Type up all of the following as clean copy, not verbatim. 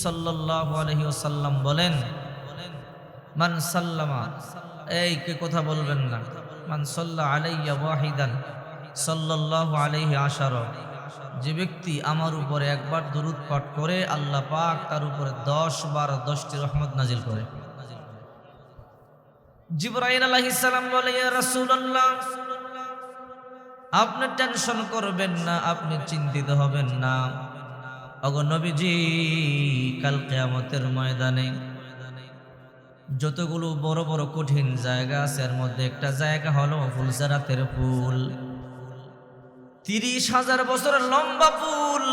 সাল্লাল্লাহু আলাইহি ওয়াসাল্লাম বলেন, মান সাল্লামা, এই কে কথা বলবেন না, মান সাল্লা আলাইয়া ওয়াহিদান সাল্লাল্লাহু আলাইহি আশারা, যে ব্যক্তি আমার উপরে একবার দুরূদ পাঠ করে আল্লাহ পাক তার উপরে 10 বার 10টি রহমত নাজিল করে। জিবরাইল আলাইহিস সালাম বলে, ইয়া রাসূলুল্লাহ, আপনি টেনশন করবেন না, আপনি চিন্তিত হবেন না। ওগো নবীজি, কাল কিয়ামতের ময়দানে যতগুলো বড় বড় কঠিন জায়গা আছে এর মধ্যে একটা জায়গা হলো ফুলসেরাতের ফুল। 30,000 বছরের লম্বা পুল।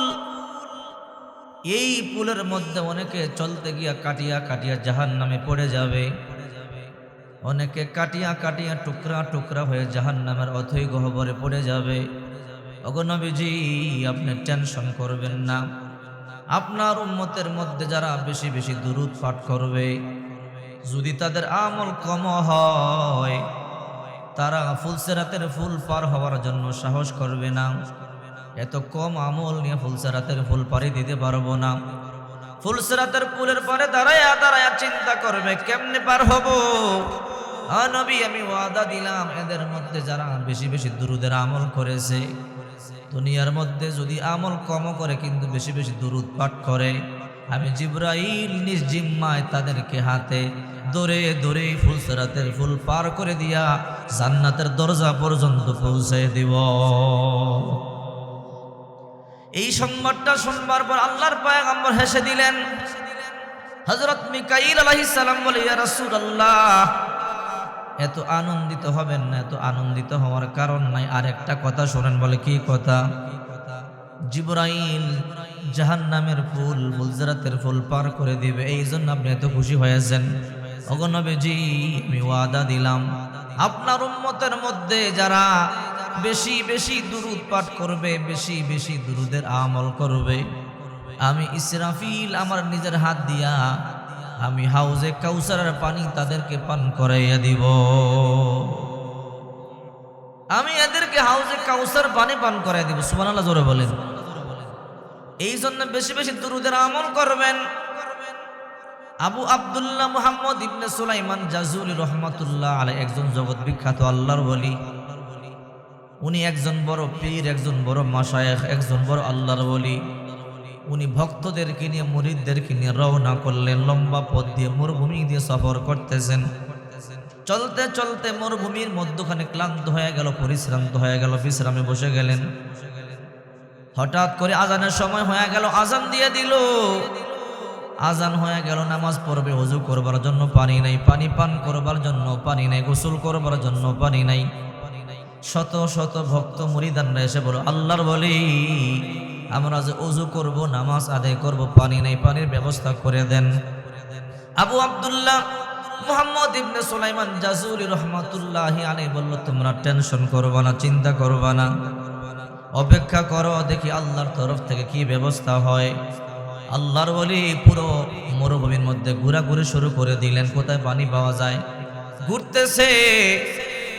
এই পুলের মধ্যে অনেকে চলতে গিয়া কাটিয়া কাটিয়া জাহান্নামে পড়ে যাবে, অনেকে কাটিয়া কাটিয়া টুকরা টুকরা হয়ে জাহান্নামের অথৈ গহ্বরে পড়ে যাবে। ওগো নবীজি, আপনি টেনশন করবেন না। আপনার উম্মতের মধ্যে যারা বেশি বেশি দুরূদ পাঠ করবে, যদি তাদের আমল কম হয়, তারা ফুলসেরাতের ফুল পার হওয়ার জন্য সাহস করবে না। এত কম আমল নিয়ে ফুলসেরাতের ফুল পাড়ি দিতে পারবো না। ফুলসেরাতের পুলের পরে দাঁড়ায়া দাঁড়ায়া চিন্তা করবে কেমনে পার হব। নবী, আমি ওয়াদা দিলাম, এদের মধ্যে যারা বেশি বেশি দুরূদের আমল করেছে, দুনিয়ার মধ্যে যদি আমল কম করে কিন্তু বেশি বেশি দুরূদ পাঠ করে, আমি জিবরাইল নিজ জিম্মায় তাদেরকে হাতে ধরে ধরে ফুলসেরাতের ফুল পার করে দিয়া জান্নাতের দরজা পর্যন্ত পৌঁছে দিব। এই সংবাদটা শুনবার পর আল্লাহর পয়গম্বর হেসে দিলেন। হযরত মিকাইল আলাইহিস সালাম বলে, ইয়া রাসূলুল্লাহ, এত আনন্দিত হবেন না, এত আনন্দিত হওয়ার কারণ নাই, আর একটা কথা শোনেন। বলে, কি কথা? জিবরাইল জাহান্নামের ফুল ফুলসেরাতের ফুল পার করে দিবে, এই জন্য আপনি এত খুশি হয়েছেন। ওগো নবীজি, আমি ওয়াদা দিলাম, আপনার উম্মতের মধ্যে যারা বেশি বেশি দুরূদ পাঠ করবে, বেশি বেশি দুরূদের আমল করবে, আমি ইসরাফিল আমার নিজের হাত দিয়া আমি হাউজে কাউসারের পানি তাদেরকে পান করাইয়া দিব। আমি এদেরকে হাউজে কাউসার পানি পান করাইয়া দিব। সুবহানাল্লাহ, জোরে বলেন। এই জন্য বেশি বেশি দুরূদের আমল করবেন। আবু আব্দুল্লাহ মুহাম্মদ ইবনে সুলাইমান জাজুলি রহমাতুল্লাহ আলাইহি একজন জগৎ বিখ্যাত আল্লাহর ওলি। উনি একজন বড় পীর, একজন বড় মাশায়েখ, একজন বড় আল্লাহর ওলি। উনি ভক্তদেরকে নিয়ে, মুরিদদেরকে নিয়ে রওনা করলেন। লম্বা পথ দিয়ে মরুভূমি দিয়ে সফর করতেছেন। চলতে চলতে মরুভূমির মধ্যখানে ক্লান্ত হয়ে গেল, পরিশ্রান্ত হয়ে গেল, বিশ্রামে বসে গেলেন। হঠাৎ করে আজানের সময় হয়ে গেল, আজান দিয়ে দিল। আজান হয়ে গেল, নামাজ পড়বে, ওযু করবার জন্য পানি নাই, পানি পান করবার জন্য পানি নাই, গোসল করবার জন্য পানি নাই। শত শত ভক্ত মুরিদানরা এসে বলো, আল্লাহর বলি, আমরা যে ওযু করব, নামাজ আদায় করব, পানি নাই, পানির ব্যবস্থা করে দেন। আবু আব্দুল্লাহ মুহাম্মদ ইবনে সুলাইমান জাজুলি রহমাতুল্লাহি আলাইহি বলল, তোমরা টেনশন করবা না, চিন্তা করবা না, অপেক্ষা করো, দেখি আল্লাহর তরফ থেকে কি ব্যবস্থা হয়। আল্লাহর ওলি পুরো মরুভূমির মধ্যে ঘোরাঘুরি শুরু করে দিলেন, কোথায় পানি পাওয়া যায়। ঘুরতেছে,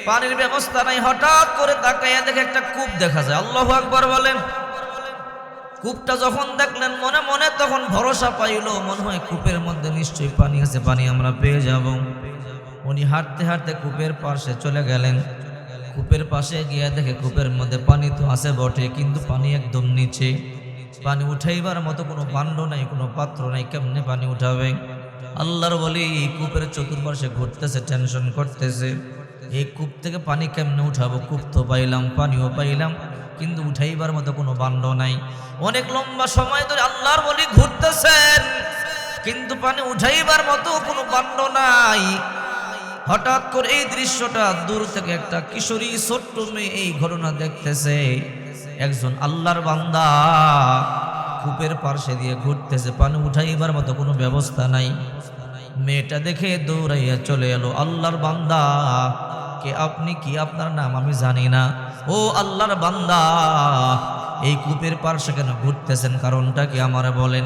পানির ব্যবস্থা নাই। হঠাৎ করে তাকাইয়া দেখে একটা কূপ দেখা যায়। আল্লাহু আকবার বলেন। কূপটা যখন দেখলেন মনে মনে তখন ভরসা পাইল, মনে হয় কূপের মধ্যে নিশ্চয়ই পানি আছে, পানি আমরা পেয়ে যাব। উনি হাঁটতে হাঁটতে কূপের পাশে চলে গেলেন। কূপের পাশে গিয়ে দেখে কূপের মধ্যে পানি তো আছে বটে, কিন্তু পানি একদম নিচে। পানি উঠাইবার মতো কোনো ভাণ্ড নাই, কোনো পাত্র নাই, কেমনে পানি উঠাবে? আল্লাহর বলি কূপের চতুর্পাশে ঘুরতেছে, টেনশন করতেছে, এই কূপ থেকে পানি কেমনে উঠাবো? কূপ তো পাইলাম, পানিও পাইলাম, কিন্তু উঠাইবার মতো কোনো ভাণ্ড নাই। অনেক লম্বা সময় ধরে আল্লাহর বলি ঘুরতেছেন, কিন্তু পানি উঠাইবার মতো কোনো ভাণ্ড নাই। হঠাৎ করে এই দৃশ্যটা দূর থেকে একটা কিশোরী ছোট্ট মেয়ে এই ঘটনা দেখতেছে। একজন আল্লাহর বান্দা কূপের পাশে দিয়ে ঘুরতেছে, পানি উঠাইবার মতো কোনো ব্যবস্থা নাই। মেয়েটা দেখে দৌড়াইয়া চলে এলো, আল্লাহর বান্দা, কে আপনি? কি আপনার নাম? আমি জানি না। ও আল্লাহর বান্দা, এই কূপের পাশে কেন ঘুরতেছেন? কারণটা কি আমারে বলেন,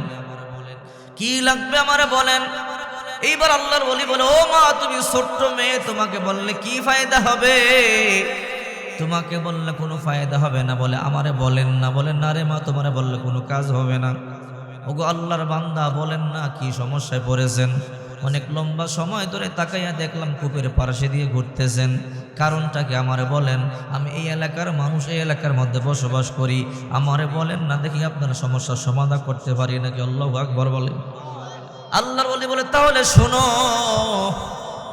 কি লাগবে আমারে বলেন। এইবার আল্লাহর ওলি বলে, ও মা, তুমি ছোট্ট মেয়ে, তোমাকে বললে কি ফায়দা হবে? তোমাকে বললে কোনো ফায়দা হবে না। বলে, আমারে বলেন না। বলেন, না রে মা, তোমারে বললে কোনো কাজ হবে না। ওগো আল্লাহর বান্দা বলেন না কি সমস্যায় পড়েছেন? অনেক লম্বা সময় ধরে তাকাইয়া দেখলাম কূপের পাশে দিয়ে ঘুরতেছেন, কারণটা কি আমারে বলেন? আমি এই এলাকার মানুষ, এই এলাকার মধ্যে বসবাস করি, আমারে বলেন না দেখি আপনার সমস্যার সমাধান করতে পারি নাকি। আল্লাহু আকবার বলেন। আল্লাহর ওলি বলে তাহলে শোনো,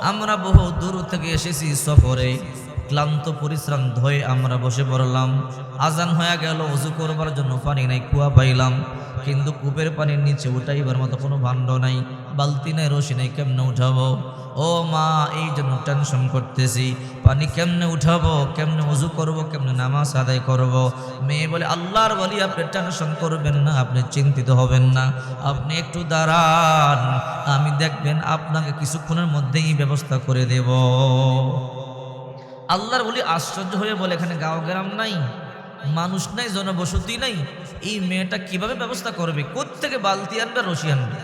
আমরা বহু দূর থেকে এসেছি সফরে, ক্লান্ত পরিশ্রম ধয়ে আমরা বসে পড়লাম। আজান হয়ে গেল, ওযু করবার জন্য পানি নাই, কুয়া পাইলাম, কিন্তু কূপের পানির নিচে উঠাইবার মতো কোনো ভাণ্ড নাই, বালতি নাই, রশি নাই, কেমনে উঠাবো? ও মা, এই জন্য টেনশন করতেছি, পানি কেমনে উঠাবো, কেমনে ওযু করব, কেমনে নামাজ আদায় করব। মেয়ে বলে আল্লাহর ওলি আপনি টেনশন করবেন না, আপনি চিন্তিত হবেন না, আপনি একটু দাঁড়ান, আমি দেখবেন আপনাকে কিছুক্ষণের মধ্যেই ব্যবস্থা করে দেব। আল্লাহর ওলি আশ্চর্য হয়ে বলে এখানে গাঁও গ্রাম নাই, মানুষ নাই, জনবসতি নাই, এই মেয়েটা কিভাবে ব্যবস্থা করবে? কোত্থেকে বালতি আনবে, রশি আনবে?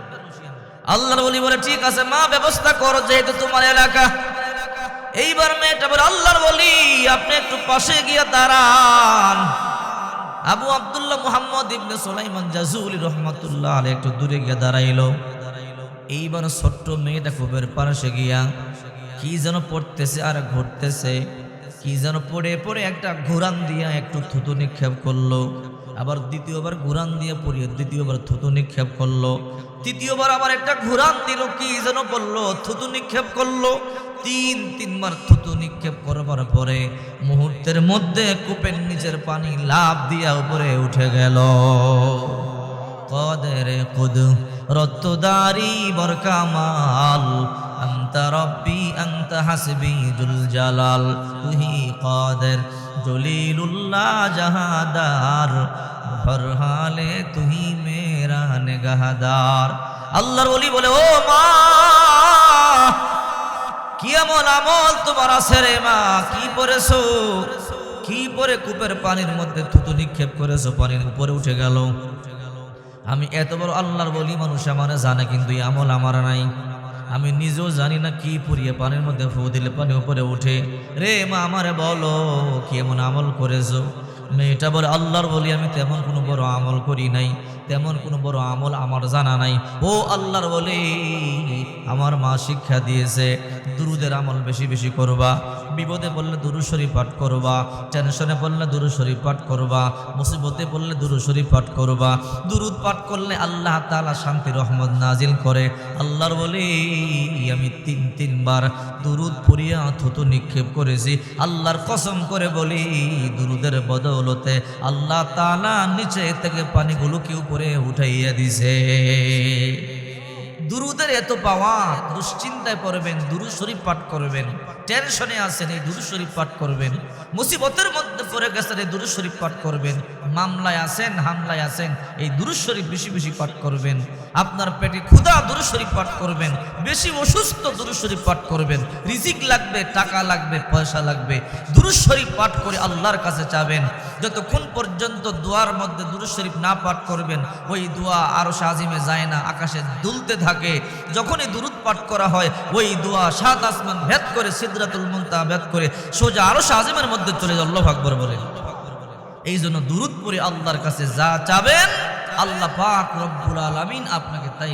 আল্লাহর ওলি বলে ঠিক আছে মা, ব্যবস্থা করো, যেহেতু তোমার এলাকা। এইবার মেয়েটা বলে আল্লাহর ওলি আপনি একটু পাশে গিয়ে দাঁড়ান। আবু আব্দুল্লাহ মুহাম্মদ ইবনে সুলাইমান জাযুলি রহমাতুল্লাহ আলাইহি একটু দূরে গিয়ে দাঁড়াইলো। এইবার ছোট্ট মেয়েটা কূপের পাশে গিয়া কি যেন পড়তেছে আর ঘুরতেছে, কি যেন পড়ে পড়ে একটা ঘুরান দিয়া একটু থুতু নিক্ষেপ করলো, আবার দ্বিতীয়বার ঘুরান দিয়ে পড়িয়ে দ্বিতীয়বার থুতু নিক্ষেপ করলো, তৃতীয়বার আবার একটা ঘুরান দিল, কি যেন বললো, থুতু নিক্ষেপ করলো। তিনবার থুতু নিক্ষেপ করবার পরে মুহূর্তের মধ্যে কূপের নিচের পানি লাফ দিয়া উপরে উঠে গেল। কদের কুদ রত্তদারি বরকামাল, আন্তা রব্বি আন্তা হাসবি জুল জালাল, তুহি কাদের জলিলুল্লাহ জাহাদার, হর হালে তুহি মেরা নিগাহদার। আল্লাহর ওলি বলে ও মা, কি এমন আমল তোমার আছে রে মা? কি পড়েছো? কি পরে কূপের পানির মধ্যে থুতু নিক্ষেপ করেছো, পানির উপরে উঠে গেল? আমি এত বড় আল্লাহর ওলি, মানুষ আমার জানে, কিন্তু এই আমল আমার নাই। আমি নিজেও জানি না কি পুরিয়ে পানির মধ্যে ফু দিলে পানি উপরে উঠে। রে মা আমারে বলো কি এমন আমল করেছো? মেয়েটা বলে আল্লাহর ওলি আমি তেমন কোনো বড় আমল করি নাই, তেমন কোনো বড় আমল আমার জানা নাই। ও আল্লাহর ওলি, আমার মা শিক্ষা দিয়েছে দুরুদের আমল বেশি বেশি করবা, বিপদে পড়লে দুরূদ শরীফ পাঠ করবা, টেনশনে পড়লে দুরূদ শরীফ পাঠ করবা, মুসিবতে পড়লে দুরূদ শরীফ পাঠ করবা। দুরুদ পাঠ করলে আল্লাহ তাআলা শান্তি রহমত নাজিল করে। আল্লাহর ওলি আমি তিনবার দুরুদ পড়িয়া থুতু নিক্ষেপ করেছি, আল্লাহর কসম করে বলি দুরুদের বদৌলতে আল্লাহ তাআলা নিচে থেকে পানিগুলোকে উপরে উঠাইয়া দিছে। দুরুদের এত পাওয়া, দুশ্চিন্তায় পড়বেন দুরুদ শরীফ পাঠ করবেন, টেনশনে আছেন এই দুরুদ শরীফ পাঠ করবেন, মুসিবতের মধ্যে পড়ে গেছেন এই দুরুদ শরীফ পাঠ করবেন, মামলায় আছেন হামলায় আছেন এই দুরুদ শরীফ বেশি বেশি পাঠ করবেন, আপনার পেটে ক্ষুধা দুরুদ শরীফ পাঠ করবেন, বেশি অসুস্থ দুরুদ শরীফ পাঠ করবেন, রিজিক লাগবে, টাকা লাগবে, পয়সা লাগবে, দুরুদ শরীফ পাঠ করে আল্লাহর কাছে চাবেন। যতক্ষণ পর্যন্ত দোয়ার মধ্যে দুরুদ শরীফ না পাঠ করবেন ওই দোয়া আরশ আজিমে যায় না, আকাশে দুলতে থাকে। যখনই দুরুদ পাঠ করা হয় ওই দোয়া সাত আসমান ভেদ করে সিদরাতুল মুনতাহা ভেদ করে সোজা আরশ আজিমের মধ্যে চলে যায়। আল্লাহু আকবার বলেন। এই জন্য দুরুদ পড়ে আল্লাহর কাছে যা চাবেন আল্লাহ পাক রব্বুল আলামিন আপনাকে তাই